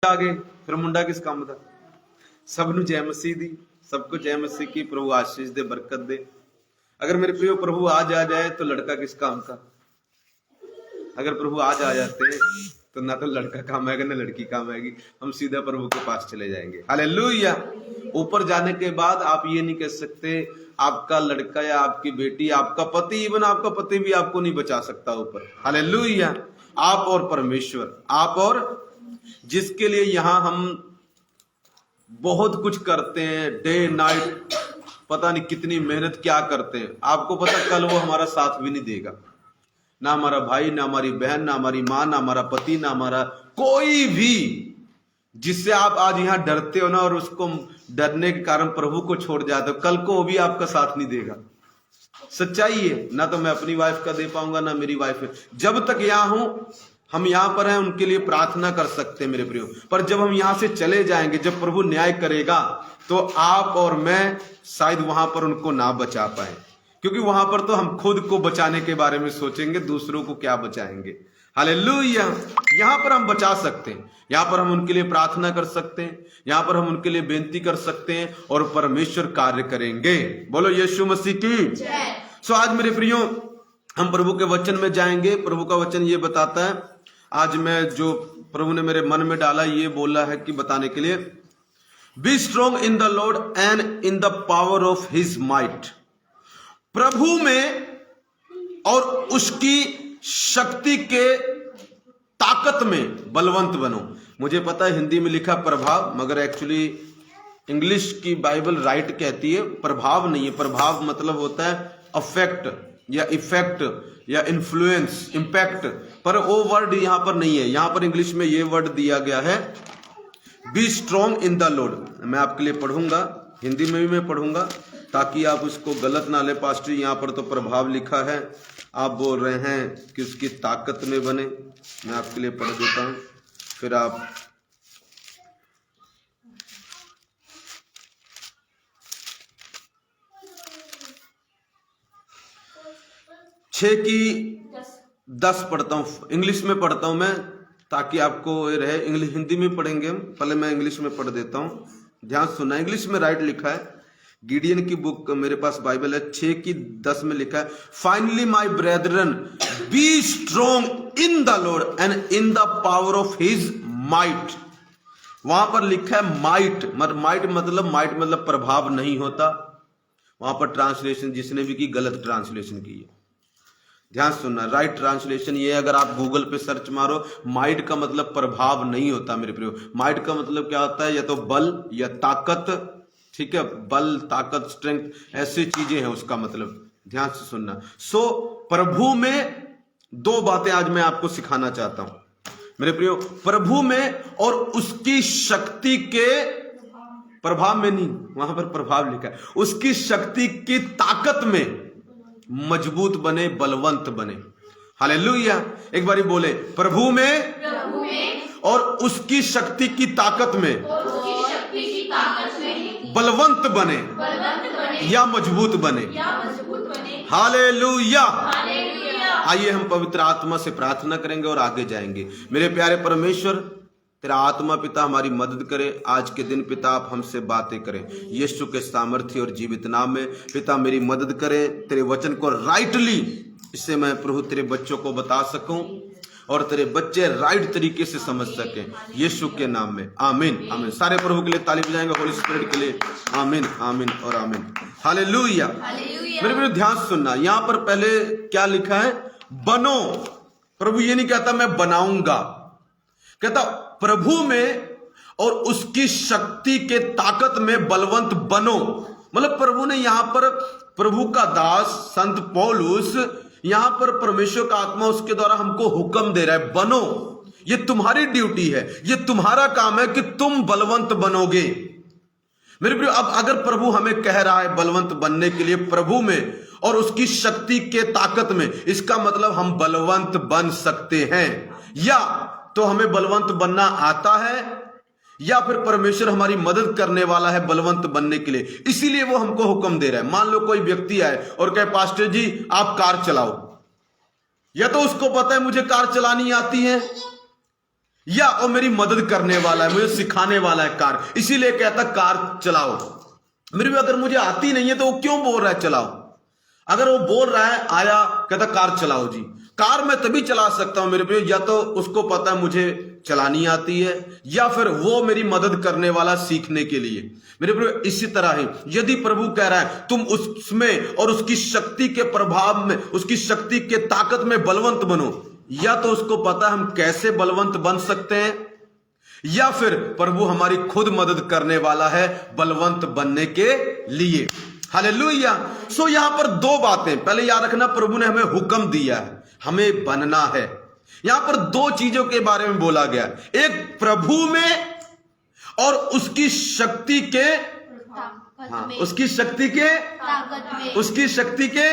आ गए, फिर मुंडा किस काम था। सब नु जय मसीह दी, सबको जय मसीह की। प्रभु आशीष दे, बरकत दे। अगर मेरे प्रियो प्रभु आज आ जाए तो लड़का किस काम का। अगर प्रभु आज आ जाते तो ना तो लड़का काम आएगा ना लड़की काम आएगी, हम सीधा प्रभु के पास चले जाएंगे। हालेलुया। ऊपर जाने के बाद आप ये नहीं कह सकते आपका लड़का या आपकी बेटी, आपका पति, इवन आपका पति भी आपको नहीं बचा सकता ऊपर। हालेलुया। आप और परमेश्वर, आप और जिसके लिए यहां हम बहुत कुछ करते हैं, डे नाइट, पता नहीं कितनी मेहनत क्या करते हैं। आपको पता कल वो हमारा साथ भी नहीं देगा, ना हमारा भाई, ना हमारी बहन, ना हमारी माँ, ना हमारा पति, ना हमारा कोई भी जिससे आप आज यहां डरते हो ना, और उसको डरने के कारण प्रभु को छोड़ जाते हो, कल को वो भी आपका साथ नहीं देगा। सच्चाई है। ना तो मैं अपनी वाइफ का दे पाऊंगा, ना मेरी वाइफ है। जब तक यहां हूं, हम यहां पर हैं, उनके लिए प्रार्थना कर सकते हैं मेरे प्रियो। पर जब हम यहां से चले जाएंगे, जब प्रभु न्याय करेगा, तो आप और मैं शायद वहां पर उनको ना बचा पाए, क्योंकि वहां पर तो हम खुद को बचाने के बारे में सोचेंगे, दूसरों को क्या बचाएंगे। हालेलुया। यहां पर हम बचा सकते हैं, यहां पर हम उनके लिए प्रार्थना कर सकते हैं, यहां पर हम उनके लिए बेनती कर सकते हैं, और परमेश्वर कार्य करेंगे। बोलो यीशु मसीह की जय। सो आज मेरे प्रियो हम प्रभु के वचन में जाएंगे। प्रभु का वचन ये बताता है, आज मैं जो प्रभु ने मेरे मन में डाला ये बोला है कि बताने के लिए, be strong in the lord and in the power of his might. प्रभु में और उसकी शक्ति के ताकत में बलवंत बनो। मुझे पता है हिंदी में लिखा प्रभाव, मगर एक्चुअली इंग्लिश की बाइबल राइट कहती है प्रभाव नहीं है। प्रभाव मतलब होता है अफेक्ट या इफेक्ट या इन्फ्लुएंस, इंपैक्ट, पर वो वर्ड यहां पर नहीं है। यहां पर इंग्लिश में ये वर्ड दिया गया है, B strong in the Lord. मैं आपके लिए पढ़ूंगा, हिंदी में भी मैं पढ़ूंगा ताकि आप उसको गलत ना ले। पास्टर यहां पर तो प्रभाव लिखा है, आप बोल रहे हैं कि उसकी ताकत में बने। मैं आपके लिए पढ़ देता हूं, फिर आप छह की 10 पढ़ता हूं, इंग्लिश में पढ़ता हूं मैं, ताकि आपको ये रहे। इंग्लिश हिंदी में पढ़ेंगे हम, पहले मैं इंग्लिश में पढ़ देता हूं। ध्यान सुनना, इंग्लिश में राइट लिखा है, गिडियन की बुक मेरे पास बाइबल है, 6 की 10 में लिखा है, finally my brethren B strong in the lord and in the power of his might. वहां पर लिखा है माइट, माइट मतलब प्रभाव नहीं होता। वहां पर ट्रांसलेशन जिसने भी की गलत ट्रांसलेशन की है। ध्यान सुनना, राइट ट्रांसलेशन ये है, अगर आप गूगल पे सर्च मारो, माइट का मतलब प्रभाव नहीं होता मेरे प्रियो। माइट का मतलब क्या होता है, या तो बल या ताकत, ठीक है, बल, ताकत, स्ट्रेंथ, ऐसी चीजें हैं उसका मतलब। ध्यान से सुनना। सो प्रभु में दो बातें आज मैं आपको सिखाना चाहता हूं मेरे प्रियो। प्रभु में और उसकी शक्ति के प्रभाव में नहीं, वहां पर प्रभाव लिखा है, उसकी शक्ति की ताकत में मजबूत बने, बलवंत बने। हालेलुया। एक बारी बोले, प्रभु में और उसकी शक्ति की ताकत में बलवंत बने या मजबूत बने। हालेलुया। आइए हम पवित्र आत्मा से प्रार्थना करेंगे और आगे जाएंगे। मेरे प्यारे परमेश्वर, तेरा आत्मा पिता हमारी मदद करे। आज के दिन पिता आप हमसे बातें करें, यीशु के सामर्थ्य और जीवित नाम में पिता मेरी मदद करें। तेरे वचन को राइटली, इससे मैं प्रभु तेरे बच्चों को बता सकूं और तेरे बच्चे राइट तरीके से समझ सकें, यीशु के नाम में। आमीन आमीन। सारे प्रभु के लिए ताली बजाएंगे, होली स्पिरिट के लिए आमीन आमीन और आमीन। हालेलुया। मेरे मेरे ध्यान सुनना, यहां पर पहले क्या लिखा है, बनो। प्रभु ये नहीं कहता मैं बनाऊंगा, कहता प्रभु में और उसकी शक्ति के ताकत में बलवंत बनो। मतलब प्रभु ने यहां पर, प्रभु का दास संत पौलुस यहां पर परमेश्वर का आत्मा उसके द्वारा हमको हुक्म दे रहा है, बनो। ये तुम्हारी ड्यूटी है, ये तुम्हारा काम है कि तुम बलवंत बनोगे मेरे प्रिय। अब अगर प्रभु हमें कह रहा है बलवंत बनने के लिए प्रभु में और उसकी शक्ति के ताकत में, इसका मतलब हम बलवंत बन सकते हैं। या तो हमें बलवंत बनना आता है, या फिर परमेश्वर हमारी मदद करने वाला है बलवंत बनने के लिए, इसीलिए वो हमको हुक्म दे रहा है। मान लो कोई व्यक्ति आए और कहे, पास्टर जी आप कार चलाओ, या तो उसको पता है मुझे कार चलानी आती है, या वो मेरी मदद करने वाला है, मुझे सिखाने वाला है कार, इसीलिए कहता कार चलाओ। मेरे भी अगर मुझे आती नहीं है तो वो क्यों बोल रहा है चलाओ? अगर वो बोल रहा है आया कहता कार चलाओ जी, कार मैं तभी चला सकता हूं मेरे प्रियो, या तो उसको पता है मुझे चलानी आती है, या फिर वो मेरी मदद करने वाला सीखने के लिए। मेरे प्रियो इसी तरह ही यदि प्रभु कह रहा है तुम उसमें और उसकी शक्ति के प्रभाव में, उसकी शक्ति के ताकत में बलवंत बनो, या तो उसको पता है हम कैसे बलवंत बन सकते हैं, या फिर प्रभु हमारी खुद मदद करने वाला है बलवंत बनने के लिए। हालेलुया। सो यहां पर दो बातें, पहले याद रखना प्रभु ने हमें हुक्म दिया है, हमें बनना है। यहां पर दो चीजों के बारे में बोला गया, एक प्रभु में और उसकी शक्ति के, उसकी शक्ति के, उसकी शक्ति के।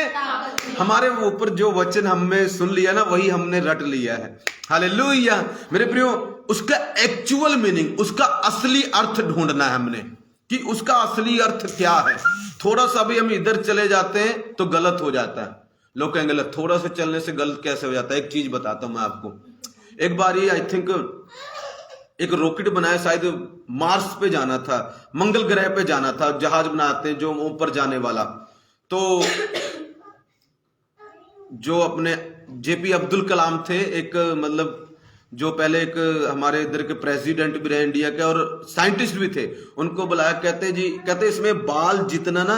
हमारे ऊपर जो वचन हमने सुन लिया ना वही हमने रट लिया है। हालेलुया। मेरे प्रियो उसका एक्चुअल मीनिंग, उसका असली अर्थ ढूंढना है हमने कि उसका असली अर्थ क्या है। थोड़ा सा भी हम इधर चले जाते हैं तो गलत हो जाता है। लोग कहेंगे थोड़ा सा चलने से गलत कैसे हो जाता है? एक चीज बताता हूं मैं आपको। एक बार ये आई थिंक एक रॉकेट बनाया, शायद मार्स पे जाना था, मंगल ग्रह पे जाना था, जहाज बनाते हैं जो ऊपर जाने वाला। तो जो अपने जेपी अब्दुल कलाम थे, एक मतलब जो पहले एक हमारे इधर के प्रेसिडेंट भी रहे इंडिया के और साइंटिस्ट भी थे, उनको बुलाया, कहते जी, कहते इसमें बाल जितना ना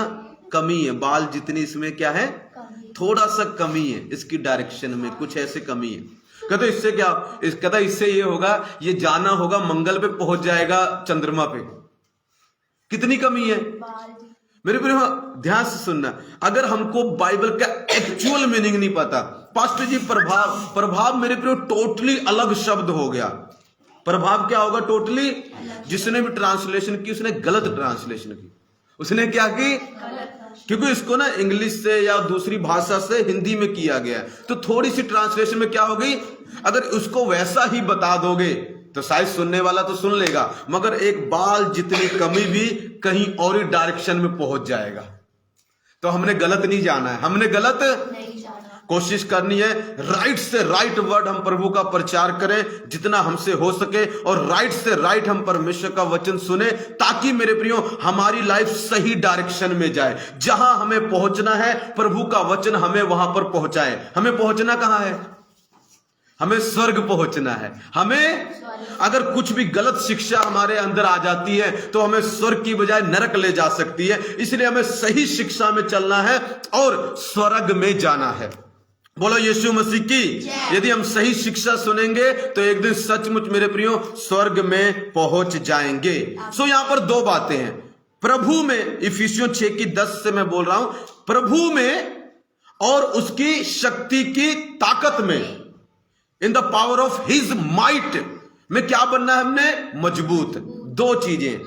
कमी है, बाल जितनी इसमें क्या है, थोड़ा सा कमी है, इसकी डायरेक्शन में कुछ ऐसे कमी है। कहते इससे क्या, कहता इससे ये होगा, ये जाना होगा मंगल पे, पहुंच जाएगा चंद्रमा पे। कितनी कमी है मेरे प्रिय? ध्यान से सुनना, अगर हमको बाइबल का एक्चुअल मीनिंग नहीं पता, पास्टर जी प्रभाव मेरे प्रिय टोटली अलग शब्द हो गया। प्रभाव क्या होगा? टोटली। जिसने भी ट्रांसलेशन की उसने गलत ट्रांसलेशन की। उसने क्या की? क्योंकि इसको ना इंग्लिश से या दूसरी भाषा से हिंदी में किया गया है, तो थोड़ी सी ट्रांसलेशन में क्या होगी, अगर उसको वैसा ही बता दोगे तो शायद सुनने वाला तो सुन लेगा, मगर एक बाल जितनी कमी भी कहीं और ही डायरेक्शन में पहुंच जाएगा। तो हमने गलत नहीं जाना है, हमने गलत नहीं जाना, कोशिश करनी है राइट से राइट वर्ड हम प्रभु का प्रचार करें जितना हमसे हो सके, और राइट से राइट हम परमेश्वर का वचन सुने, ताकि मेरे प्रियो हमारी लाइफ सही डायरेक्शन में जाए। जहां हमें पहुंचना है प्रभु का वचन हमें वहां पर पहुंचाए। हमें पहुंचना कहां है? हमें स्वर्ग पहुंचना है। हमें अगर कुछ भी गलत शिक्षा हमारे अंदर आ जाती है तो हमें स्वर्ग की बजाय नरक ले जा सकती है। इसलिए हमें सही शिक्षा में चलना है और स्वर्ग में जाना है। बोलो यीशु मसीह की। यदि हम सही शिक्षा सुनेंगे तो एक दिन सचमुच मेरे प्रियो स्वर्ग में पहुंच जाएंगे। सो यहां पर दो बातें हैं, प्रभु में, इफिसियों 6:10 से मैं बोल रहा हूं, प्रभु में और उसकी शक्ति की ताकत में, इन the power of his might में क्या बनना है हमने? मजबूत। दो चीजें।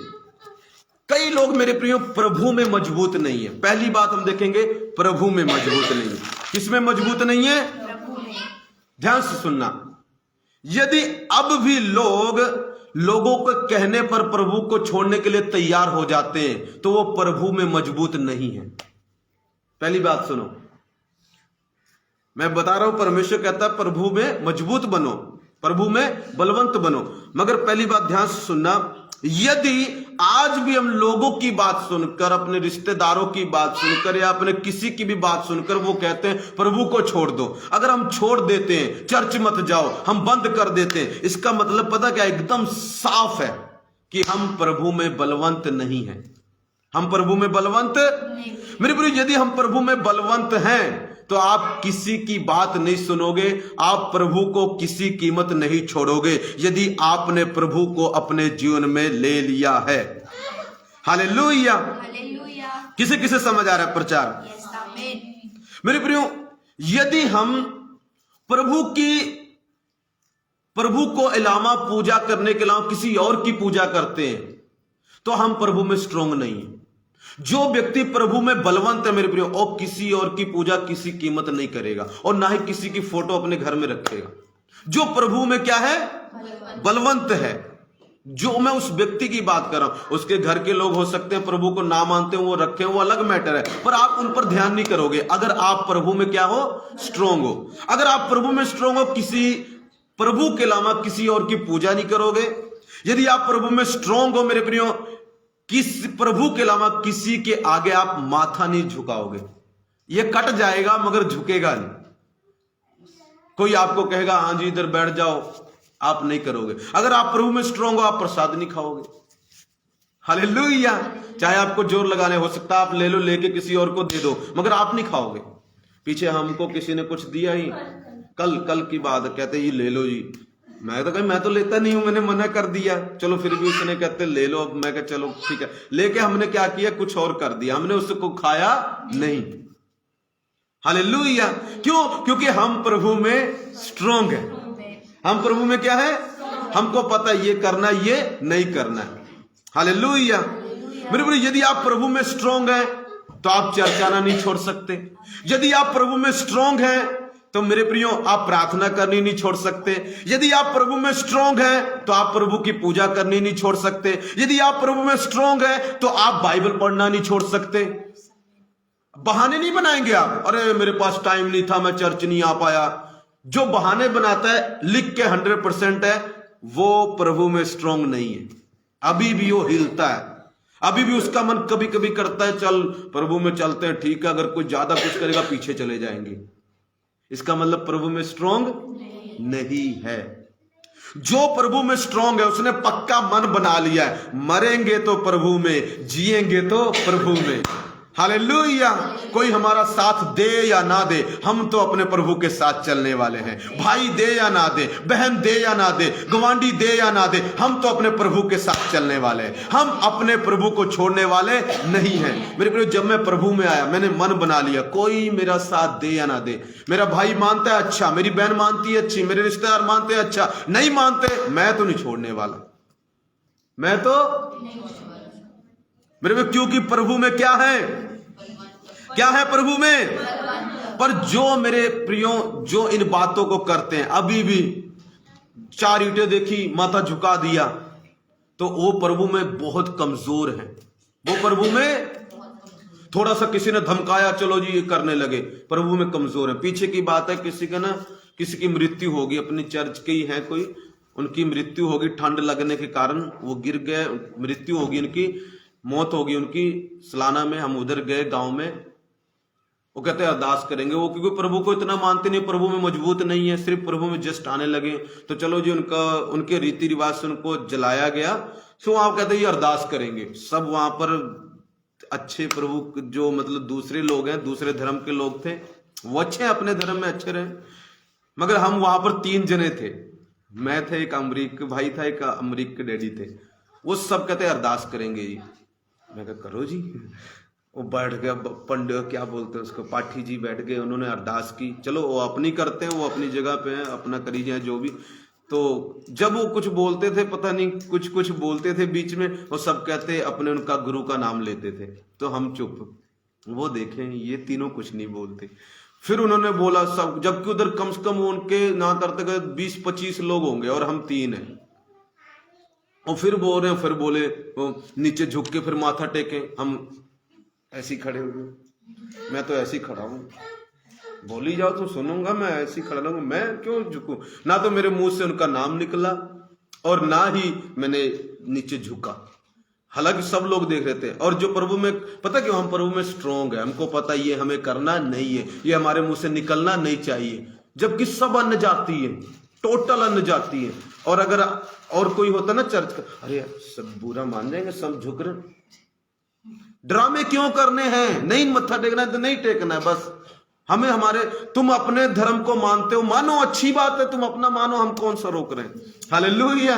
कई लोग मेरे प्रियो प्रभु में मजबूत नहीं है। पहली बात हम देखेंगे, प्रभु में मजबूत नहीं है। किसमें मजबूत नहीं है? प्रभु में। ध्यान से सुनना, यदि अब भी लोगों के कहने पर प्रभु को छोड़ने के लिए तैयार हो जाते हैं तो वो प्रभु में मजबूत नहीं है। पहली बात सुनो, मैं बता रहा हूं, परमेश्वर कहता है प्रभु में मजबूत बनो, प्रभु में बलवंत बनो। मगर पहली बात ध्यान से सुनना, यदि आज भी हम लोगों की बात सुनकर, अपने रिश्तेदारों की बात सुनकर या अपने किसी की भी बात सुनकर वो कहते हैं प्रभु को छोड़ दो, अगर हम छोड़ देते हैं, चर्च मत जाओ, हम बंद कर देते हैं, इसका मतलब पता क्या? एकदम साफ है कि हम प्रभु में बलवंत नहीं हैं। हम प्रभु में बलवंत नहीं। मेरे प्रिय, यदि हम प्रभु में बलवंत हैं तो आप किसी की बात नहीं सुनोगे, आप प्रभु को किसी कीमत नहीं छोड़ोगे, यदि आपने प्रभु को अपने जीवन में ले लिया है। हालेलुया। किसे किसे समझ आ रहा है प्रचार? मेरे प्रियो, यदि हम प्रभु को अलावा पूजा करने के अलावा किसी और की पूजा करते हैं तो हम प्रभु में स्ट्रोंग नहीं है। जो व्यक्ति प्रभु में बलवंत है मेरे प्रियो, और किसी और की पूजा किसी कीमत नहीं करेगा और ना ही किसी की फोटो अपने घर में रखेगा। जो प्रभु में क्या है? बलवंत है। जो मैं उस व्यक्ति की बात कर रहा हूं, उसके घर के लोग हो सकते हैं प्रभु को ना मानते हो, वो रखे हो, वो अलग मैटर है, पर आप उन पर ध्यान नहीं करोगे अगर आप प्रभु में क्या हो? स्ट्रोंग हो। अगर आप प्रभु में स्ट्रोंग हो, किसी प्रभु के अलावा किसी और की पूजा नहीं करोगे। यदि आप प्रभु में स्ट्रांग हो मेरे प्रियो, किस प्रभु के अलावा किसी के आगे आप माथा नहीं झुकाओगे। ये कट जाएगा मगर झुकेगा नहीं। कोई आपको कहेगा हाँ जी इधर बैठ जाओ, आप नहीं करोगे। अगर आप प्रभु में स्ट्रांग हो, आप प्रसाद नहीं खाओगे। हालेलुया। चाहे आपको जोर लगाने, हो सकता है आप ले लो, लेके किसी और को दे दो, मगर आप नहीं खाओगे। पीछे हमको किसी ने कुछ दिया ही, कल की बात, कहते ये ले लो जी। मैं तो कहीं मैं तो लेता नहीं हूं, मैंने मना कर दिया। चलो फिर भी उसने कहते ले लो। अब मैं कह चलो ठीक है, लेके हमने क्या किया, कुछ और कर दिया, हमने उसको खाया नहीं। हालेलुया। क्यों? क्योंकि हम प्रभु में स्ट्रांग है। हम प्रभु में क्या है, हमको पता ये करना ये नहीं करना है। हालेलुया। मेरे प्रिय, यदि आप प्रभु में स्ट्रांग हैं तो आप चर्च आना नहीं छोड़ सकते। यदि आप प्रभु में स्ट्रांग हैं तो मेरे प्रियो आप प्रार्थना करनी नहीं छोड़ सकते। यदि आप प्रभु में स्ट्रांग हैं तो आप प्रभु की पूजा करनी नहीं छोड़ सकते। यदि आप प्रभु में स्ट्रांग हैं तो आप बाइबल पढ़ना नहीं छोड़ सकते। बहाने नहीं बनाएंगे आप, अरे मेरे पास टाइम नहीं था, मैं चर्च नहीं आ पाया। जो बहाने बनाता है, लिख के 100% है, वो प्रभु में स्ट्रांग नहीं है। अभी भी वो हिलता है, अभी भी उसका मन कभी कभी करता है चल प्रभु में चलते हैं, ठीक है, अगर कोई ज्यादा कुछ करेगा पीछे चले जाएंगे। इसका मतलब प्रभु में स्ट्रांग नहीं है। जो प्रभु में स्ट्रांग है उसने पक्का मन बना लिया है, मरेंगे तो प्रभु में, जिएंगे तो प्रभु में। हालेलुया। कोई हमारा साथ दे या ना दे, हम तो अपने प्रभु के साथ चलने वाले हैं। भाई दे या ना दे, बहन दे या ना दे, गवांडी दे या ना दे, हम तो अपने प्रभु के साथ चलने वाले हैं। हम अपने प्रभु को छोड़ने वाले नहीं हैं। मेरे प्रिय, जब मैं प्रभु में आया, मैंने मन बना लिया, कोई मेरा साथ दे या ना दे, मेरा भाई मानता है अच्छा, मेरी बहन मानती है अच्छी, मेरे रिश्तेदार मानते हैं अच्छा, नहीं मानते मैं तो नहीं छोड़ने वाला, मैं तो मेरे में। क्योंकि प्रभु में क्या है, क्या है प्रभु में। पर जो मेरे प्रियो, जो इन बातों को करते हैं, अभी भी 4 ईंटें देखी माथा झुका दिया, तो वो प्रभु में बहुत कमजोर है। वो प्रभु में थोड़ा सा किसी ने धमकाया, चलो जी ये करने लगे, प्रभु में कमजोर है। पीछे की बात है, किसी का ना, किसी की मृत्यु होगी, अपनी चर्च के ही है कोई, उनकी मृत्यु होगी ठंड लगने के कारण, वो गिर गए, मृत्यु होगी उनकी, मौत होगी उनकी सलाना में। हम उधर गए गांव में, वो कहते हैं अरदास करेंगे। वो क्योंकि प्रभु को इतना मानते नहीं, प्रभु में मजबूत नहीं है, सिर्फ प्रभु में जस्ट आने लगे, तो चलो जी उनके रीति रिवाज से उनको जलाया गया। सो आप कहते हैं ये अरदास करेंगे। सब वहां पर अच्छे प्रभु, जो मतलब दूसरे लोग हैं, दूसरे धर्म के लोग थे, वो अच्छे, अपने धर्म में अच्छे रहे, मगर हम वहां पर 3 जने थे। मैं थे, एक अमरीक भाई था, एक अमरीक के डैडी थे। वो सब कहते अरदास करेंगे जी। मैं कहा करो जी। वो बैठ गया, पंडित क्या बोलते हैं उसको, पाठी जी बैठ गए, उन्होंने अरदास की। चलो वो अपनी करते हैं, वो अपनी जगह पे हैं, अपना करी जाए जो भी। तो जब वो कुछ बोलते थे, पता नहीं कुछ बोलते थे बीच में, वो सब कहते अपने उनका गुरु का नाम लेते थे, तो हम चुप। वो देखें ये तीनों कुछ नहीं बोलते। फिर उन्होंने बोला सब, जबकि उधर कम से कम उनके ना करते गए 20-25 लोग होंगे और हम 3 हैं। और फिर बोल रहे हैं, फिर बोले नीचे झुक के फिर माथा टेके, हम ऐसे खड़े हुए। मैं तो ऐसे ही खड़ा हूं, बोली जाओ तो सुनूंगा, मैं ऐसे ही खड़ा रहूंगा, मैं क्यों झुकूं। ना तो मेरे मुंह से उनका नाम निकला और ना ही मैंने नीचे झुका, हालांकि सब लोग देख रहे थे। और जो प्रभु में, पता क्यों, हम प्रभु में स्ट्रांग है, हमको पता ये हमें करना नहीं है, ये हमारे मुंह से निकलना नहीं चाहिए। जबकि सब अन्य जाती है, टोटल अन्य जाती है। और अगर और कोई होता ना चर्च का, अरे सब बुरा मान जाएंगे, सब झुक रहे, ड्रामे क्यों करने हैं, नहीं मत्था टेकना है तो नहीं टेकना है, बस हमें हमारे, तुम अपने धर्म को मानते हो, मानो, अच्छी बात है, तुम अपना मानो, हम कौन सा रोक रहे हैं। हालेलुया।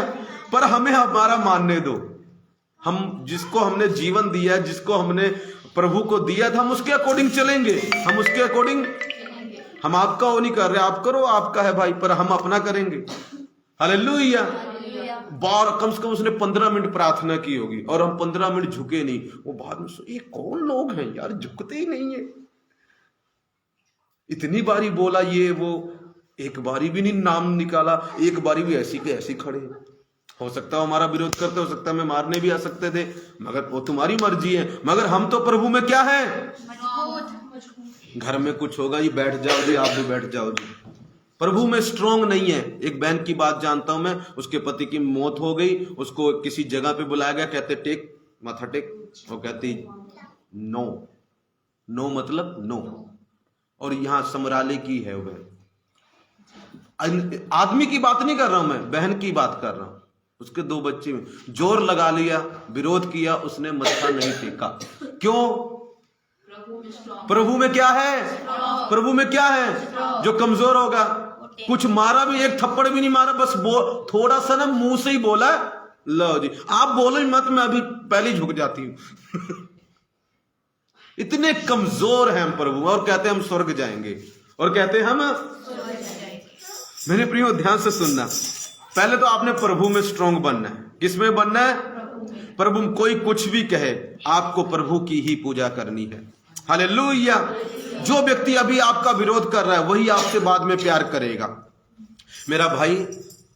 पर हमें हमारा मानने दो। हम जिसको हमने जीवन दिया है, जिसको हमने प्रभु को दिया था, हम उसके अकॉर्डिंग चलेंगे, हम उसके अकॉर्डिंग, हम आपका वो नहीं कर रहे, आप करो, आपका है भाई, पर हम अपना करेंगे। हालेलुया। बार कम से कम उसने 15 मिनट प्रार्थना की होगी और हम 15 मिनट झुके नहीं। वो बाद में ये कौन लोग हैं यार, झुकते ही नहीं है, इतनी बारी बोला ये वो, एक बारी भी नहीं नाम निकाला, एक बारी भी ऐसी के ऐसी खड़े। हो सकता है हमारा विरोध करते, हो सकता है हमें मारने भी आ सकते थे, मगर वो तुम्हारी मर्जी है। मगर हम तो प्रभु में क्या है, घर में कुछ होगा जी, बैठ जाओ जी, आप भी बैठ जाओ जी, प्रभु में स्ट्रांग नहीं है। एक बहन की बात जानता हूं मैं, उसके पति की मौत हो गई, उसको किसी जगह पे बुलाया गया, कहते टेक माथा टेक, वो कहती नो, नो मतलब नो। और यहां समराले की है वो, आदमी की बात नहीं कर रहा हूं मैं, बहन की बात कर रहा हूं। उसके 2 बच्चे में जोर लगा लिया, विरोध किया, उसने मत्था नहीं टेका। क्यों? प्रभु में क्या है? प्रभु में क्या है? जो कमजोर होगा, कुछ मारा भी, एक थप्पड़ भी नहीं मारा, बस थोड़ा सा ना मुंह से ही बोला, लो जी आप बोलो ही मत, मैं अभी पहले ही झुक जाती हूं। इतने कमजोर हैं हम प्रभु, और कहते हैं हम स्वर्ग जाएंगे, और कहते हैं हम। मेरे प्रियो ध्यान से सुनना, पहले तो आपने प्रभु में स्ट्रांग बनना है। किसमें बनना है? प्रभु में। कोई कुछ भी कहे, आपको प्रभु की ही पूजा करनी है। हालेलुया। जो व्यक्ति अभी आपका विरोध कर रहा है, वही आपसे बाद में प्यार करेगा। मेरा भाई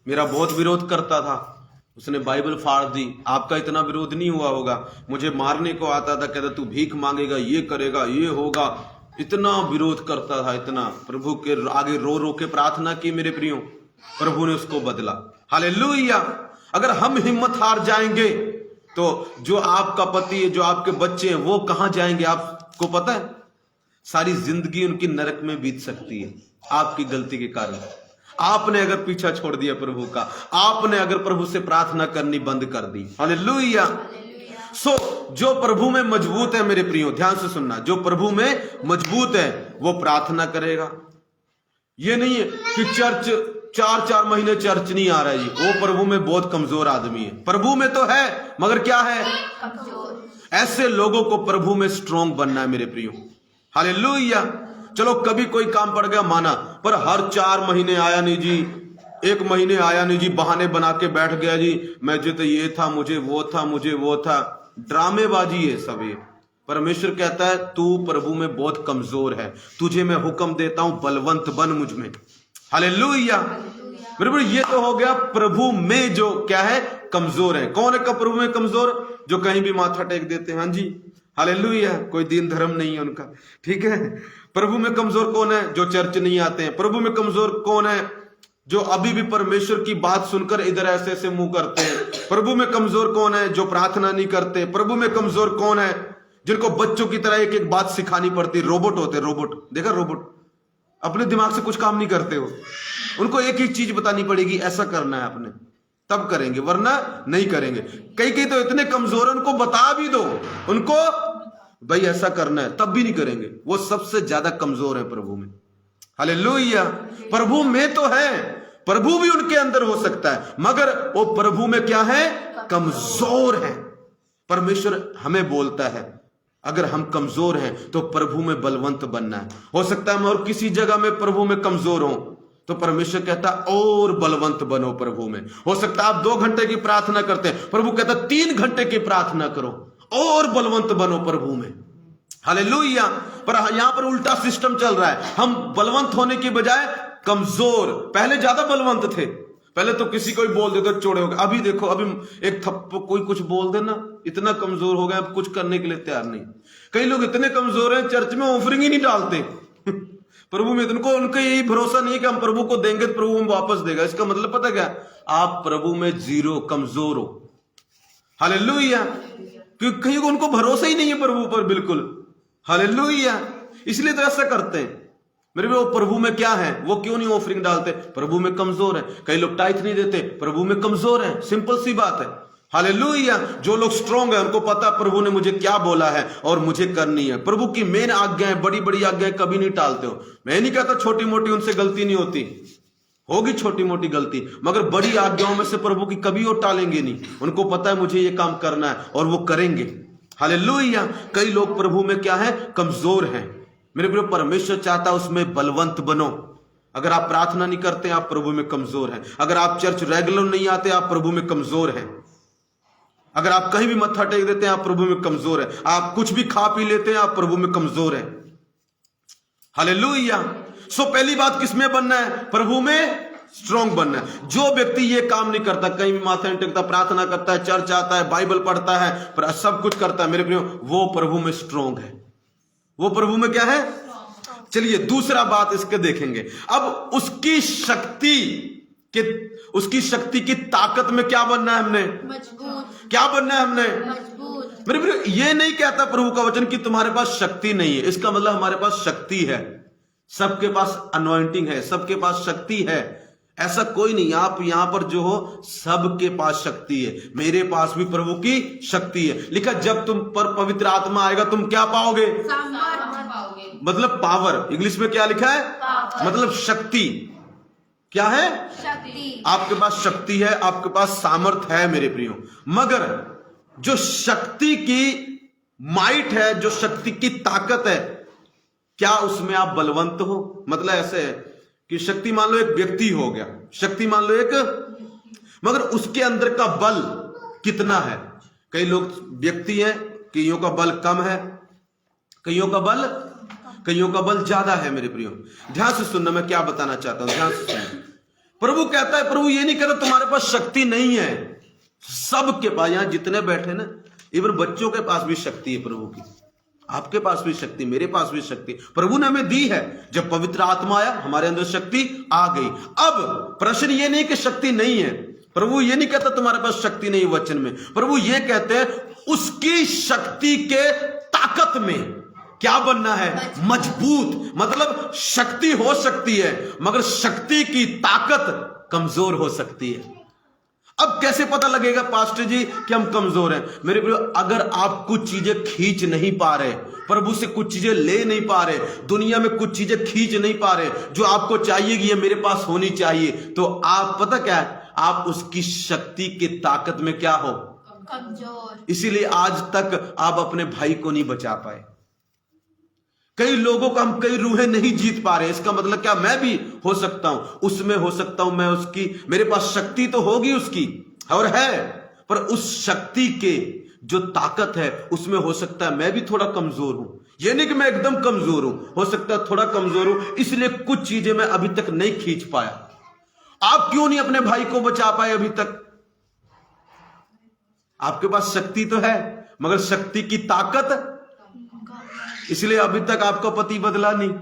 मेरा बहुत विरोध करता था, उसने बाइबल फाड़ दी। आपका इतना विरोध नहीं हुआ होगा, मुझे मारने को आता था, कहता तू भीख मांगेगा, ये करेगा, ये होगा, इतना विरोध करता था, इतना। प्रभु के आगे रो रो के प्रार्थना की मेरे प्रियो, प्रभु ने उसको बदला। हालेलुया। अगर हम हिम्मत हार जाएंगे तो जो आपका पति है, जो आपके बच्चे हैं, वो कहां जाएंगे आपको पता है? सारी जिंदगी उनकी नरक में बीत सकती है आपकी गलती के कारण। आपने अगर पीछा छोड़ दिया प्रभु का, आपने अगर प्रभु से प्रार्थना करनी बंद कर दी। हालेलुया। जो प्रभु में मजबूत है मेरे प्रियो, ध्यान से सुनना, जो प्रभु में मजबूत है वो प्रार्थना करेगा। ये नहीं है कि चर्च 4 महीने चर्च नहीं आ रहा है जी, वो प्रभु में बहुत कमजोर आदमी है। प्रभु में तो है मगर क्या है? कमजोर। ऐसे लोगों को प्रभु में स्ट्रांग बनना है मेरे प्रियो। हालेलुया। चलो कभी कोई काम पड़ गया माना, पर हर 4 महीने आया नहीं जी, 1 महीने आया नहीं जी, बहाने बना के बैठ गया जी, मुझे तो ये था, मुझे वो था, मुझे वो था। ड्रामेबाजी है सब ये। परमेश्वर कहता है तू प्रभु में बहुत कमजोर है, तुझे मैं हुक्म देता हूं बलवंत बन मुझ में। हालेलुया। बराबर। ये तो हो गया प्रभु में जो क्या है? कमजोर है। कौन है प्रभु में कमजोर? जो कहीं भी माथा टेक देते हैं। हाँ जी, हालेलुया। कोई दीन धर्म नहीं है उनका, ठीक है। प्रभु में कमजोर कौन है? जो चर्च नहीं आते हैं। प्रभु में कमजोर कौन है? जो अभी भी परमेश्वर की बात सुनकर इधर ऐसे ऐसे मुंह करते हैं। प्रभु में कमजोर कौन है? जो प्रार्थना नहीं करते। प्रभु में कमजोर कौन है? जिनको बच्चों की तरह एक एक बात सिखानी पड़ती। रोबोट होते, रोबोट देखा, रोबोट अपने दिमाग से कुछ काम नहीं करते हो, उनको एक ही चीज बतानी पड़ेगी, ऐसा करना है आपने, तब करेंगे, वरना नहीं करेंगे। कई तो इतने कमजोर है, उनको बता भी दो, उनको भाई ऐसा करना है, तब भी नहीं करेंगे। वो सबसे ज्यादा कमजोर है प्रभु में। हालेलुया। प्रभु में तो है, प्रभु भी उनके अंदर हो सकता है, मगर वो प्रभु में क्या है? कमजोर है। परमेश्वर हमें बोलता है अगर हम कमजोर हैं तो प्रभु में बलवंत बनना है। हो सकता है मैं और किसी जगह में प्रभु में कमजोर हूं, तो परमेश्वर कहता और बलवंत बनो प्रभु में। हो सकता है आप 2 घंटे की प्रार्थना करते हैं, प्रभु कहता 3 घंटे की प्रार्थना करो और बलवंत बनो प्रभु में। हालेलुया। पर यहां पर उल्टा सिस्टम चल रहा है, हम बलवंत होने की बजाय कमजोर। पहले ज्यादा बलवंत थे, पहले तो किसी को भी बोल देते चोड़े हो गए। अभी देखो, अभी एक थप्पड़ कोई कुछ बोल देना, इतना कमजोर हो गए, अब कुछ करने के लिए तैयार नहीं। कई लोग इतने कमजोर हैं, चर्च में ऑफरिंग ही नहीं डालते। प्रभु में उनको यही भरोसा नहीं है कि हम प्रभु को देंगे तो प्रभु हम वापस देगा। इसका मतलब पता क्या? आप प्रभु में जीरो, कमजोर हो। हालेलुया। क्योंकि कहीं उनको भरोसा ही नहीं है प्रभु पर, बिल्कुल। हालेलुया। इसलिए तो ऐसा करते हैं। मेरे वो प्रभु में क्या है? वो क्यों नहीं ऑफरिंग डालते? प्रभु में कमजोर है। कई लोग टाइथ नहीं देते, प्रभु में कमजोर है। सिंपल सी बात है। हालेलुया। जो लोग स्ट्रांग है, उनको पता प्रभु ने मुझे क्या बोला है और मुझे करनी है। प्रभु की मेन आज्ञाएं, बड़ी बड़ी आज्ञाएं कभी नहीं टालते हो। मैं नहीं कहता छोटी मोटी उनसे गलती नहीं होती, होगी छोटी मोटी गलती, मगर बड़ी आज्ञाओं में से प्रभु की कभी वो टालेंगे नहीं। उनको पता है मुझे ये काम करना है और वो करेंगे। हालेलुया। कई लोग प्रभु में क्या है? कमजोर हैं। मेरे प्रिय, परमेश्वर चाहता उसमें बलवंत बनो। अगर आप प्रार्थना नहीं करते, आप प्रभु में कमजोर हैं। अगर आप चर्च रेगुलर नहीं आते, आप प्रभु में कमजोर हैं। अगर आप कहीं भी मत्था टेक देते हैं, आप प्रभु में कमजोर हैं। आप कुछ भी खा पी लेते हैं, आप प्रभु में कमजोर हैं। हालेलुया। पहली बात किसमें बनना है? प्रभु में स्ट्रांग बनना है। जो व्यक्ति ये काम नहीं करता, कहीं भी माथा नहीं टेकता, प्रार्थना करता है, चर्च आता है, बाइबल पढ़ता है, पर सब कुछ करता है, मेरे प्रियो, वो प्रभु में स्ट्रांग है। वो प्रभु में क्या है? चलिए दूसरा बात इसके देखेंगे। अब उसकी शक्ति की ताकत में क्या बनना है हमने? मजबूत। क्या बनना है हमने? मजबूत। मेरे प्रियो, ये नहीं कहता प्रभु का वचन कि तुम्हारे पास शक्ति नहीं है। इसका मतलब हमारे पास शक्ति है, सबके पास अनॉइंटिंग है, सबके पास शक्ति है, ऐसा कोई नहीं। आप यहां पर जो हो सबके पास शक्ति है, मेरे पास भी प्रभु की शक्ति है। लिखा जब तुम पर पवित्र आत्मा आएगा तुम क्या पाओगे? पाओगे। मतलब पावर। इंग्लिश में क्या लिखा है? पावर। मतलब शक्ति। क्या है? शक्ति। आपके पास शक्ति है, आपके पास सामर्थ है मेरे प्रियो। मगर जो शक्ति की माइट है, जो शक्ति की ताकत है, क्या उसमें आप बलवंत हो? मतलब ऐसे है कि शक्ति मान लो एक व्यक्ति हो गया, शक्ति मान लो एक, मगर उसके अंदर का बल कितना है? कई लोग व्यक्ति हैं, कईयों का बल कम है, कईयों का बल ज्यादा है मेरे प्रियो। ध्यान से सुनना, मैं क्या बताना चाहता हूं, ध्यान से सुनना। प्रभु कहता है, प्रभु ये नहीं कहता तुम्हारे पास शक्ति नहीं है, सबके पास, यहां जितने बैठे ना, इवन बच्चों के पास भी शक्ति है प्रभु की, आपके पास भी शक्ति, मेरे पास भी शक्ति प्रभु ने हमें दी है। जब पवित्र आत्मा आया हमारे अंदर शक्ति आ गई। अब प्रश्न ये नहीं कि शक्ति नहीं है, प्रभु ये नहीं कहता तुम्हारे पास शक्ति नहीं। वचन में प्रभु ये कहते हैं उसकी शक्ति के ताकत में क्या बनना है? मजबूत। मतलब शक्ति हो सकती है मगर शक्ति की ताकत कमजोर हो सकती है। अब कैसे पता लगेगा पास्टर जी कि हम कमजोर हैं? मेरे प्रियो, अगर आप कुछ चीजें खींच नहीं पा रहे, प्रभु से कुछ चीजें ले नहीं पा रहे, दुनिया में कुछ चीजें खींच नहीं पा रहे जो आपको चाहिए कि ये मेरे पास होनी चाहिए, तो आप पता क्या है, आप उसकी शक्ति की ताकत में क्या हो? कमजोर। इसीलिए आज तक आप अपने भाई को नहीं बचा पाए। कई लोगों को हम कई रूहें नहीं जीत पा रहे। इसका मतलब क्या? मैं भी हो सकता हूं, उसमें हो सकता हूं, मैं उसकी, मेरे पास शक्ति तो होगी उसकी और है, पर उस शक्ति के जो ताकत है उसमें हो सकता है मैं भी थोड़ा कमजोर हूं। ये नहीं कि मैं एकदम कमजोर हूं, हो सकता है थोड़ा कमजोर हूं, इसलिए कुछ चीजें मैं अभी तक नहीं खींच पाया। आप क्यों नहीं अपने भाई को बचा पाए अभी तक? आपके पास शक्ति तो है मगर शक्ति की ताकत, इसलिए अभी तक आपका पति बदला नहीं,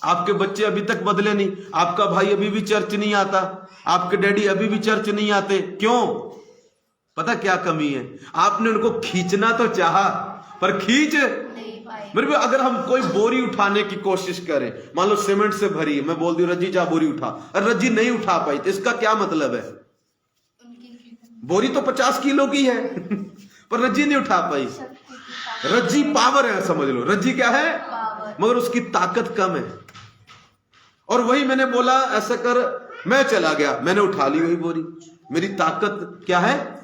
आपके बच्चे अभी तक बदले नहीं, आपका भाई अभी भी चर्च नहीं आता, आपके डैडी अभी भी चर्च नहीं आते। क्यों? पता क्या कमी है? आपने उनको खींचना तो चाहा पर खींच नहीं पाए। मेरे, अगर हम कोई बोरी उठाने की कोशिश करें, मान लो सीमेंट से भरी है, मैं बोल दूं रज्जी जा बोरी उठा, और रज्जी नहीं उठा पाई, तो इसका क्या मतलब है? बोरी तो 50 किलो की है पर रज्जी नहीं उठा पाई। रज्जी पावर है, समझ लो, रज्जी क्या है? पावर। मगर उसकी ताकत कम है। और वही मैंने बोला ऐसा कर, मैं चला गया, मैंने उठा ली वही बोरी, मेरी ताकत क्या है?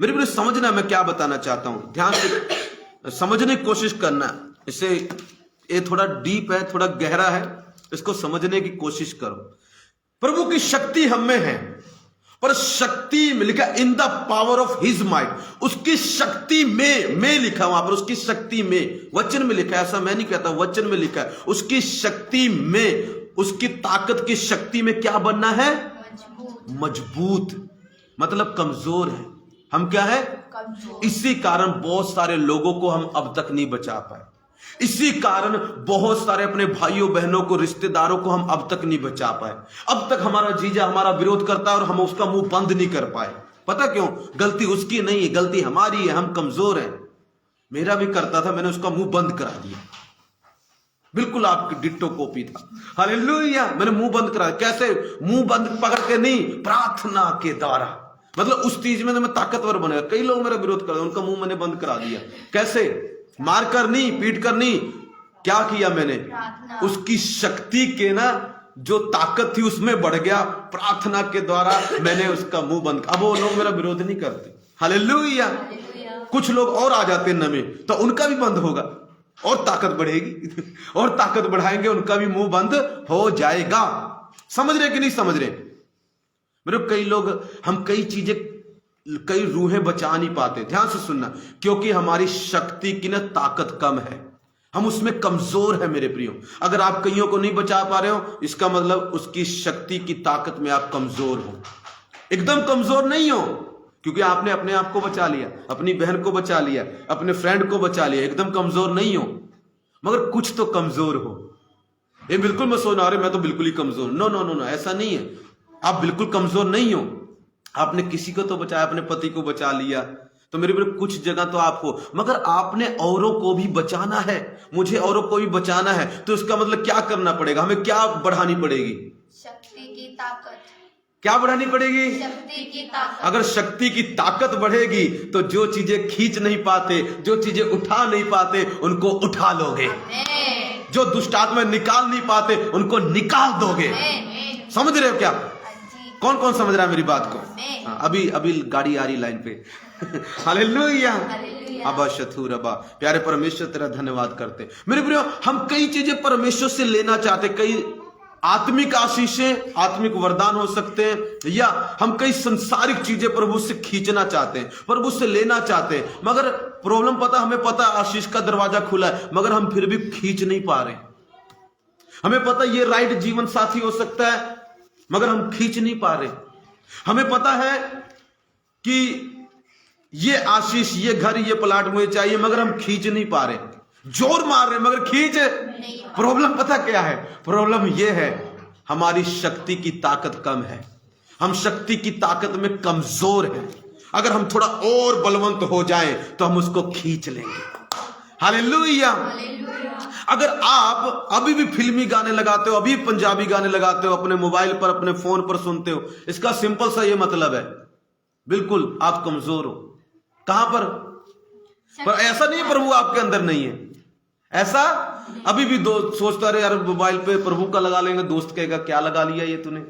मेरे प्रिय समझना मैं क्या बताना चाहता हूं, ध्यान से समझने की कोशिश करना। इसे ये थोड़ा डीप है, थोड़ा गहरा है, इसको समझने की कोशिश करो। प्रभु की शक्ति हम में है, पर शक्ति में लिखा इन the power of his might, उसकी शक्ति में लिखा वहां पर, उसकी शक्ति में, वचन में लिखा है, ऐसा मैं नहीं कहता, वचन में लिखा है, उसकी शक्ति में, उसकी ताकत की शक्ति में क्या बनना है? मजबूत। मतलब कमजोर है हम, क्या है? कमजोर। इसी कारण बहुत सारे लोगों को हम अब तक नहीं बचा पाए, इसी कारण बहुत सारे अपने भाइयों बहनों को, रिश्तेदारों को हम अब तक नहीं बचा पाए। अब तक हमारा जीजा हमारा विरोध करता है और हम उसका मुंह बंद नहीं कर पाए। पता क्यों? गलती उसकी नहीं है, गलती हमारी है, हम कमजोर हैं। मेरा भी करता था, मैंने उसका मुंह बंद करा दिया, बिल्कुल आपकी डिट्टो कॉपी था। हालेलुया, मैंने मुंह बंद करा। कैसे? मुंह बंद पकड़ के नहीं, प्रार्थना के द्वारा। मतलब उस चीज में तो मैं ताकतवर बनेगा। कई लोग मेरा विरोध कर रहे, उनका मुंह मैंने बंद करा दिया। कैसे? मार कर नहीं, पीट कर नहीं, क्या किया मैंने? उसकी शक्ति के ना जो ताकत थी उसमें बढ़ गया, प्रार्थना के द्वारा मैंने उसका मुंह बंद। अब वो लोग मेरा विरोध नहीं करते। हालेलुया। कुछ लोग और आ जाते नए, तो उनका भी बंद होगा और ताकत बढ़ेगी और ताकत बढ़ाएंगे, उनका भी मुंह बंद हो जाएगा। समझ रहे कि नहीं समझ रहे मेरे? कई लोग, हम कई चीजें, कई रूहें बचा नहीं पाते। ध्यान से सुनना, क्योंकि हमारी शक्ति की ना ताकत कम है, हम उसमें कमजोर है मेरे प्रियो। अगर आप कईयों को नहीं बचा पा रहे हो, इसका मतलब उसकी शक्ति की ताकत में आप कमजोर हो। एकदम कमजोर नहीं हो, क्योंकि आपने अपने आप को बचा लिया, अपनी बहन को बचा लिया, अपने फ्रेंड को बचा लिया, एकदम कमजोर नहीं हो, मगर कुछ तो कमजोर हो। ये बिल्कुल मैं सोना, अरे मैं तो बिल्कुल ही कमजोर, नो नो नो नो, ऐसा नहीं है। आप बिल्कुल कमजोर नहीं हो। आपने किसी को तो बचाया, अपने पति को बचा लिया, तो मेरे मेरे कुछ जगह तो आप हो, मगर आपने औरों को भी बचाना है, मुझे औरों को भी बचाना है। तो इसका मतलब क्या करना पड़ेगा, हमें क्या बढ़ानी पड़ेगी? शक्ति की ताकत। क्या बढ़ानी पड़ेगी? शक्ति की ताकत। अगर शक्ति की ताकत बढ़ेगी तो जो चीजें खींच नहीं पाते, जो चीजें उठा नहीं पाते, उनको उठा लोगे। आमीन। जो दुष्ट आत्मा निकाल नहीं पाते, उनको निकाल दोगे। आमीन। समझ रहे हो क्या? हाँ जी। कौन कौन समझ रहा है मेरी बात को? आमीन। हाँ, अभी अभी गाड़ी आ रही लाइन पे। हालेलुया। हालेलुया। अबा शथूर अबा, प्यारे परमेश्वर तेरा धन्यवाद करते। मेरे प्रियो, हम कई चीजें परमेश्वर से लेना चाहते, कई आत्मिक आशीषें, आत्मिक वरदान हो सकते हैं, या हम कई संसारिक चीजें प्रभु से खींचना चाहते हैं, प्रभु से लेना चाहते हैं। मगर प्रॉब्लम पता, हमें पता आशीष का दरवाजा खुला है, मगर हम फिर भी खींच नहीं पा रहे। हमें पता ये राइट जीवन साथी हो सकता है, मगर हम खींच नहीं पा रहे। हमें पता है कि ये आशीष, ये घर, ये प्लाट मुझे चाहिए, मगर हम खींच नहीं पा रहे। जोर मार रहे मगर खींच नहीं। प्रॉब्लम पता क्या है? प्रॉब्लम ये है, हमारी शक्ति की ताकत कम है, हम शक्ति की ताकत में कमजोर हैं। अगर हम थोड़ा और बलवंत हो जाएं तो हम उसको खींच लेंगे। हालेलुया। हालेलुया। अगर आप अभी भी फिल्मी गाने लगाते हो, अभी पंजाबी गाने लगाते हो, अपने मोबाइल पर, अपने फोन पर सुनते हो, इसका सिंपल सा ये मतलब है, बिल्कुल आप कमजोर हो। कहां पर ऐसा नहीं है प्रभु आपके अंदर नहीं है, ऐसा अभी भी दोस्त सोचता रहे यार मोबाइल पे प्रभु का लगा लेंगे, दोस्त कहेगा क्या लगा लिया ये तूने।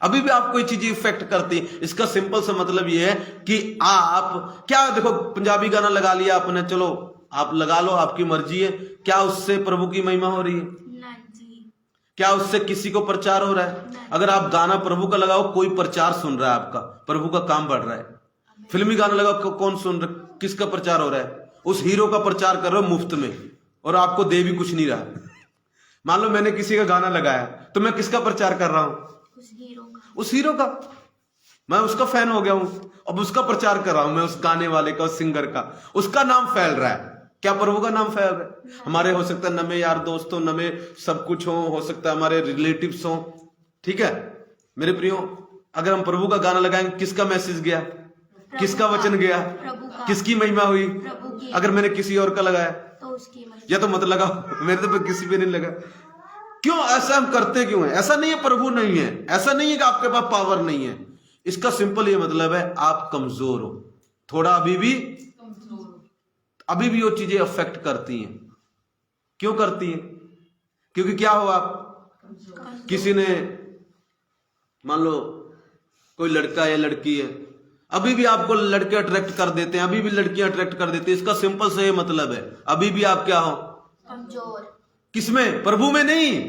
अभी भी आपको ये चीजें इफेक्ट करती है। इसका सिंपल सा मतलब ये है कि आप क्या, देखो पंजाबी गाना लगा लिया आपने, चलो आप लगा लो, आपकी मर्जी है, क्या उससे प्रभु की महिमा हो रही है? ना जी। क्या उससे किसी को प्रचार हो रहा है? अगर आप गाना प्रभु का लगाओ, कोई प्रचार सुन रहा है आपका, प्रभु का काम बढ़ रहा है। फिल्मी गाना लगाओ, कौन सुन रहा, किसका प्रचार हो रहा है? उस हीरो का प्रचार कर रहे हो मुफ्त में, और आपको दे भी कुछ नहीं रहा। मान लो मैंने किसी का गाना लगाया, तो मैं किसका प्रचार कर रहा हूं? उस हीरो का। उस हीरो का। मैं उसका फैन हो गया हूं, अब उसका प्रचार कर रहा हूं मैं, उस गाने वाले का, उस सिंगर का, उसका नाम फैल रहा है। क्या प्रभु का नाम फैल रहा है? हमारे हो सकता है नमे यार दोस्तों, नमे सब कुछ हो सकता है हमारे रिलेटिव्स हो, ठीक है मेरे प्रियो। अगर हम प्रभु का गाना लगाएंगे, किसका मैसेज गया, किसका वचन गया, प्रभु का। किसकी महिमा हुई? प्रभु की। अगर मैंने किसी और का लगाया तो उसकी महिमा। या तो मत लगाओ, मेरे तो किसी पे नहीं लगा। क्यों ऐसा हम करते क्यों है? ऐसा नहीं है प्रभु नहीं है, ऐसा नहीं है कि आपके पास पावर नहीं है। इसका सिंपल ये मतलब है, आप कमजोर हो थोड़ा, अभी भी वो चीजें अफेक्ट करती हैं। क्यों करती हैं? क्योंकि क्या हो, आप किसी ने, मान लो कोई लड़का या लड़की है, अभी भी आपको लड़के अट्रैक्ट कर देते हैं, अभी भी लड़कियां अट्रैक्ट कर देती है। इसका सिंपल से ये मतलब है, अभी भी आप क्या हो? कमजोर। किसमें? प्रभु में नहीं।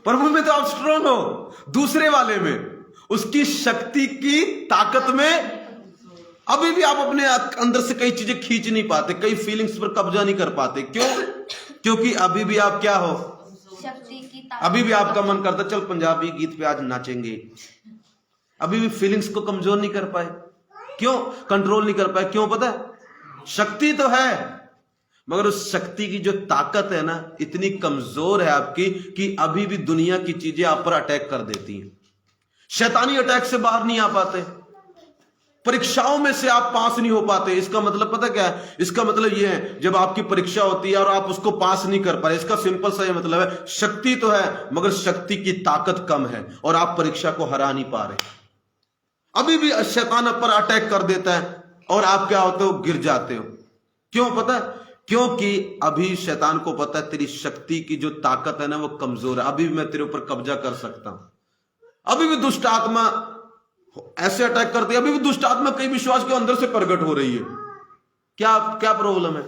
प्रभु में तो आप स्ट्रांग हो, दूसरे वाले में, उसकी शक्ति की ताकत में अभी भी आप अपने अंदर से कई चीजें खींच नहीं पाते, कई फीलिंग्स पर कब्जा नहीं कर पाते। क्यों? क्योंकि अभी भी आप क्या हो? शक्ति की ताकत। अभी भी आपका मन करता चल पंजाबी गीत पे आज नाचेंगे। अभी भी फीलिंग्स को कमजोर नहीं कर पाए। क्यों? कंट्रोल नहीं कर पाए। क्यों? पता है, शक्ति तो है, मगर उस शक्ति की जो ताकत है ना, इतनी कमजोर है आपकी कि अभी भी दुनिया की चीजें आप पर अटैक कर देती हैं। शैतानी अटैक से बाहर नहीं आ पाते, परीक्षाओं में से आप पास नहीं हो पाते। इसका मतलब पता क्या है? इसका मतलब यह है, जब आपकी परीक्षा होती है और आप उसको पास नहीं कर पा रहे, इसका सिंपल सा ये मतलब है, शक्ति तो है मगर शक्ति की ताकत कम है और आप परीक्षा को हरा नहीं पा रहे। अभी भी शैतान पर अटैक कर देता है और आप क्या होते हो? गिर जाते हो। क्यों? पता है, क्योंकि अभी शैतान को पता है तेरी शक्ति की जो ताकत है ना वो कमजोर है, अभी भी मैं तेरे ऊपर कब्जा कर सकता हूं। अभी भी दुष्ट आत्मा ऐसे अटैक करती है, अभी भी दुष्ट आत्मा कई विश्वास के अंदर से प्रकट हो रही है। क्या क्या प्रॉब्लम है?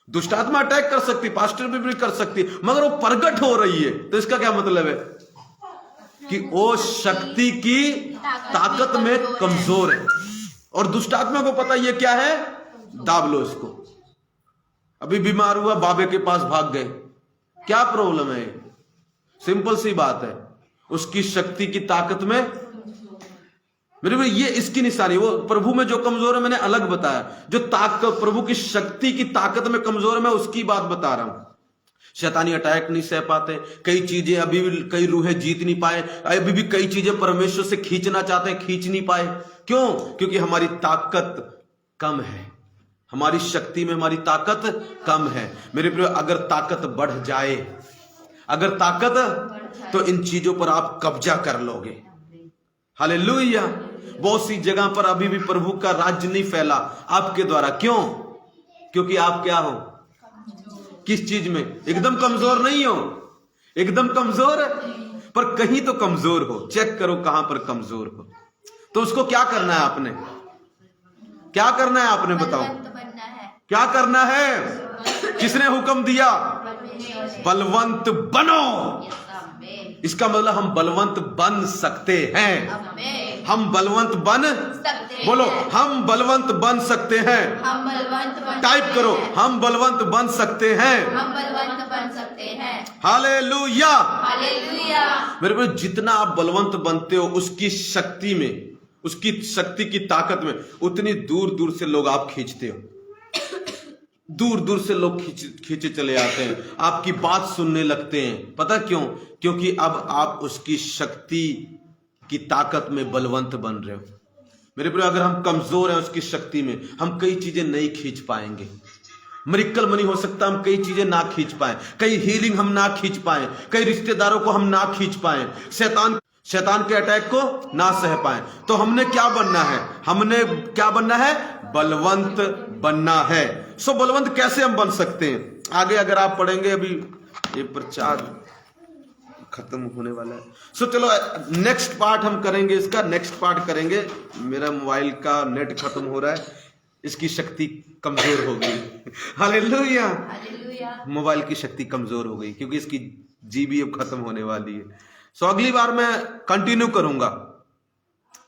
दुष्ट आत्मा अटैक कर सकती, पास्टर भी कर सकती, मगर वो प्रकट हो रही है। तो इसका क्या मतलब है? कि वो शक्ति की ताकत में कमजोर है और दुष्ट आत्मा को पता ये क्या है, दाब लो इसको। अभी बीमार हुआ, बाबे के पास भाग गए, क्या प्रॉब्लम है? सिंपल सी बात है, उसकी शक्ति की ताकत में मेरे भाई ये इसकी निशानी। वो प्रभु में जो कमजोर है मैंने अलग बताया, जो ताकत प्रभु की शक्ति की ताकत में कमजोर है मैं उसकी बात बता रहा हूं। शैतानी अटैक नहीं सह पाते, कई चीजें अभी भी, कई रूहें जीत नहीं पाए, अभी भी कई चीजें परमेश्वर से खींचना चाहते हैं, खींच नहीं पाए। क्यों? क्योंकि हमारी ताकत कम है, हमारी शक्ति में हमारी ताकत कम है। मेरे प्रिय, अगर ताकत बढ़ जाए, अगर ताकत, तो इन चीजों पर आप कब्जा कर लोगे। हालेलुया। बहुत सी जगह पर अभी भी प्रभु का राज्य नहीं फैला आपके द्वारा। क्यों? क्योंकि आप क्या हो? किस चीज में? एकदम कमजोर नहीं हो, एकदम कमजोर पर कहीं तो कमजोर हो। चेक करो कहां पर कमजोर हो, तो उसको क्या करना है आपने? क्या करना है आपने? बताओ बलवंत बनना है। क्या करना है? किसने हुक्म दिया? बलवंत बनो। इसका मतलब हम बलवंत बन सकते हैं। हम बलवंत बन सकते बोलो, हैं। हम बलवंत बन सकते हैं। हम बलवंत बन टाइप सकते करो, हैं। हम बलवंत बन सकते हैं। हम बलवंत बन सकते हैं। हालेलुया। हालेलुया। मेरे को जितना आप बलवंत बनते हो, उसकी शक्ति में, उसकी शक्ति की ताकत में, उतनी दूर दूर से लोग आप खींचते हो। दूर दूर से लोग खींचे चले आते हैं, आपकी बात सुनने लगते हैं। पता क्यों? क्योंकि अब आप उसकी शक्ति की ताकत में बलवंत बन रहे हो। मेरे प्रिय, अगर हम कमजोर हैं उसकी शक्ति में, हम कई चीजें नहीं खींच पाएंगे। मिरेकल मनी हो सकता है हम कई चीजें ना खींच पाए, कई हीलिंग हम ना खींच पाए, कई रिश्तेदारों को हम ना खींच पाए, शैतान के अटैक को ना सह पाए। तो हमने क्या बनना है? हमने क्या बनना है? बलवंत बनना है। सो बलवंत कैसे हम बन सकते हैं? आगे अगर आप पढ़ेंगे, अभी ये प्रचार खत्म होने वाला है। सो चलो नेक्स्ट पार्ट हम करेंगे, इसका नेक्स्ट पार्ट करेंगे। मेरा मोबाइल का नेट खत्म हो रहा है, इसकी शक्ति कमजोर हो गई। हालेलुया। हालेलुया। मोबाइल की शक्ति कमजोर हो गई क्योंकि इसकी जीबी अब खत्म होने वाली है। सो अगली बार मैं कंटिन्यू करूंगा।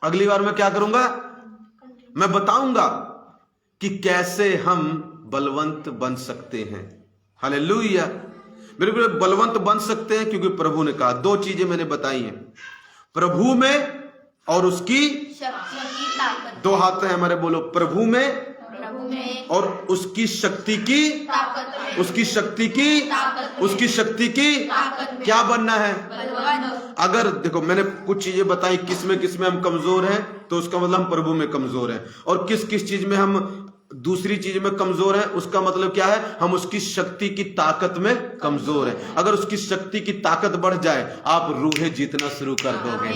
अगली बार मैं क्या करूंगा? मैं बताऊंगा कि कैसे हम बलवंत बन सकते हैं। हालेलुया। मेरे प्रिय, बलवंत बन सकते हैं क्योंकि प्रभु ने कहा। दो चीजें मैंने बताई हैं, प्रभु में और उसकी शक्ति की ताकत। दो हाथ हैं हमारे, बोलो, प्रभु में प्रभु में और उसकी शक्ति की ताकत में। उसकी शक्ति की ताकत में। उसकी शक्ति की ताकत में। क्या बनना है? बलवंत। अगर देखो, मैंने कुछ चीजें बताई किसमें हम कमजोर हैं, तो उसका मतलब हम प्रभु में कमजोर हैं। और किस किस चीज में हम दूसरी चीज में कमजोर हैं, उसका मतलब क्या है? हम उसकी शक्ति की ताकत में कमजोर हैं। अगर उसकी शक्ति की ताकत बढ़ जाए, आप रूहें जीतना शुरू कर दोगे।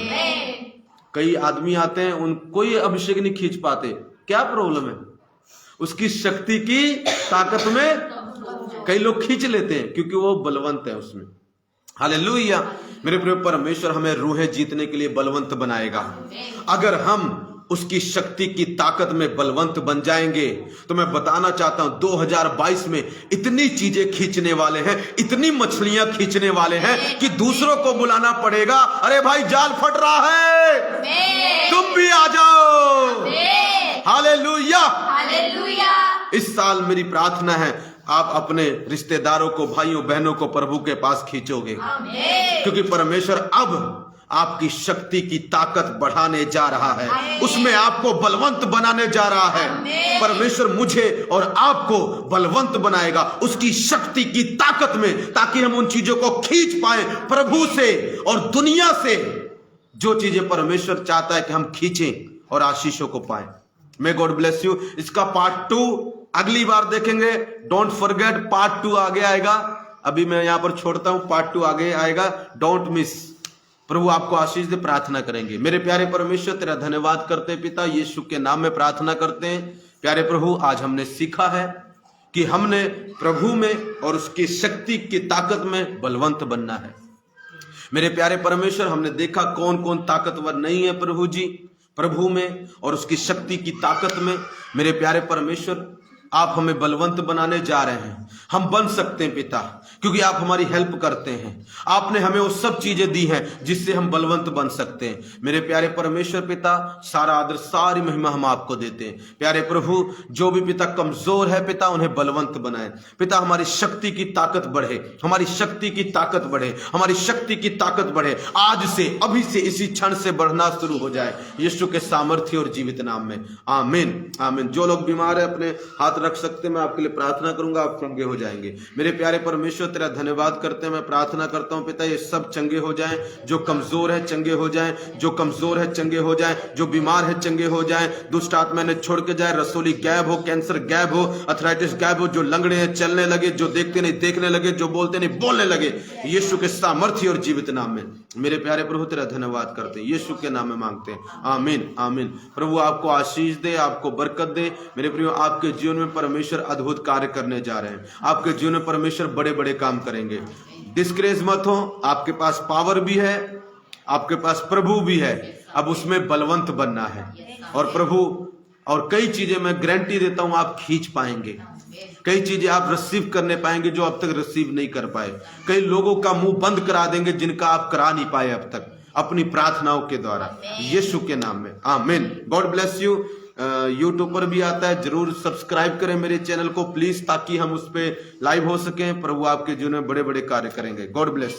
कई आदमी आते हैं, उन कोई अभिषेक नहीं खींच पाते। क्या प्रॉब्लम है? उसकी शक्ति की ताकत में कई लोग खींच लेते हैं क्योंकि वो बलवंत है उसमें। हालेलुया। मेरे प्रिय, परमेश्वर हमें रूहें जीतने के लिए बलवंत बनाएगा। अगर हम उसकी शक्ति की ताकत में बलवंत बन जाएंगे, तो मैं बताना चाहता हूं 2022 में इतनी चीजें खींचने वाले हैं, इतनी मछलियां खींचने वाले हैं कि दूसरों को बुलाना पड़ेगा, अरे भाई जाल फट रहा है, तुम भी आ जाओ। हालेलुया। हालेलुया। इस साल मेरी प्रार्थना है, आप अपने रिश्तेदारों को, भाइयों बहनों को प्रभु के पास खींचोगे, क्योंकि परमेश्वर अब आपकी शक्ति की ताकत बढ़ाने जा रहा है, उसमें आपको बलवंत बनाने जा रहा है। परमेश्वर मुझे और आपको बलवंत बनाएगा उसकी शक्ति की ताकत में, ताकि हम उन चीजों को खींच पाए प्रभु से और दुनिया से, जो चीजें परमेश्वर चाहता है कि हम खींचें और आशीषों को पाए। May God bless you. इसका पार्ट 2 अगली बार देखेंगे। डोंट फॉरगेट, पार्ट 2 आगे आएगा। अभी मैं यहां पर छोड़ता हूं, पार्ट 2 आगे आएगा, डोंट मिस। प्रभु आपको आशीष दे। प्रार्थना करेंगे। मेरे प्यारे परमेश्वर, तेरा धन्यवाद करते हैं पिता, यीशु के नाम में प्रार्थना करते हैं। प्यारे प्रभु, आज हमने सीखा है कि हमने प्रभु में और उसकी शक्ति की ताकत में बलवंत बनना है। मेरे प्यारे परमेश्वर, हमने देखा कौन कौन ताकतवर नहीं है प्रभु जी, प्रभु में और उसकी शक्ति की ताकत में। मेरे प्यारे परमेश्वर, आप हमें बलवंत बनाने जा रहे हैं। हम बन सकते हैं पिता, क्योंकि आप हमारी हेल्प करते हैं। आपने हमें वो सब चीजें दी हैं जिससे हम बलवंत बन सकते हैं। मेरे प्यारे परमेश्वर पिता, सारा आदर सारी महिमा हम आपको देते हैं। प्यारे प्रभु, जो भी पिता कमजोर है पिता, उन्हें बलवंत बनाए पिता। हमारी शक्ति की ताकत बढ़े, हमारी शक्ति की ताकत बढ़े, हमारी शक्ति की ताकत बढ़े। आज से, अभी से, इसी क्षण से बढ़ना शुरू हो जाए, यीशु के सामर्थ्य और जीवित नाम में। आमीन, आमीन। जो लोग बीमार है अपने हाथ रख सकते हैं, मैं आपके लिए प्रार्थना करूंगा, आप चंगे हो जाएंगे। मेरे प्यारे परमेश्वर तेरा धन्यवाद करते हैं, मैं प्रार्थना करता हूं पिता ये सब चंगे हो जाएं, जो कमजोर है चंगे हो जाएं, जो कमजोर है चंगे हो जाएं, जो बीमार है चंगे हो जाएं, दुष्ट आत्मा ने छोड़ के जाए, रसोली गायब हो, कैंसर गायब हो, अर्थराइटिस गायब हो, जो लंगड़े हैं चलने लगे, जो देखते नहीं देखने लगे, जो बोलते नहीं बोलने लगे, यीशु के सामर्थ्य और जीवित नाम में मेरे प्यारे प्रभु तेरा धन्यवाद करते हैं, यीशु के नाम में मांगते हैं, आमीन आमीन। प्रभु आपको आशीष दे, आपको बरकत दे। मेरे प्रियो आपके जीवन में परमेश्वर अद्भुत कार्य करने जा रहे हैं, आपके जीवन में परमेश्वर बड़े बड़े काम करेंगे। डिस्करेज मत हो, आपके पास पावर भी है, आपके पास प्रभु भी है, अब उसमें बलवंत बनना है। और प्रभु और कई चीजें मैं गारंटी देता हूं आप खींच पाएंगे, कई चीजें आप रिसीव करने पाएंगे जो अब तक रिसीव नहीं कर पाए। कई लोगों का मुंह बंद करा देंगे जिनका आप करा नहीं पाए अब तक अपनी प्रार्थनाओं के द्वारा, यीशु के नाम में आमीन। God bless you. यूट्यूब पर भी आता है, जरूर सब्सक्राइब करें मेरे चैनल को प्लीज, ताकि हम उस पर लाइव हो सकें। प्रभु आपके जीवन में बड़े बड़े कार्य करेंगे। God bless.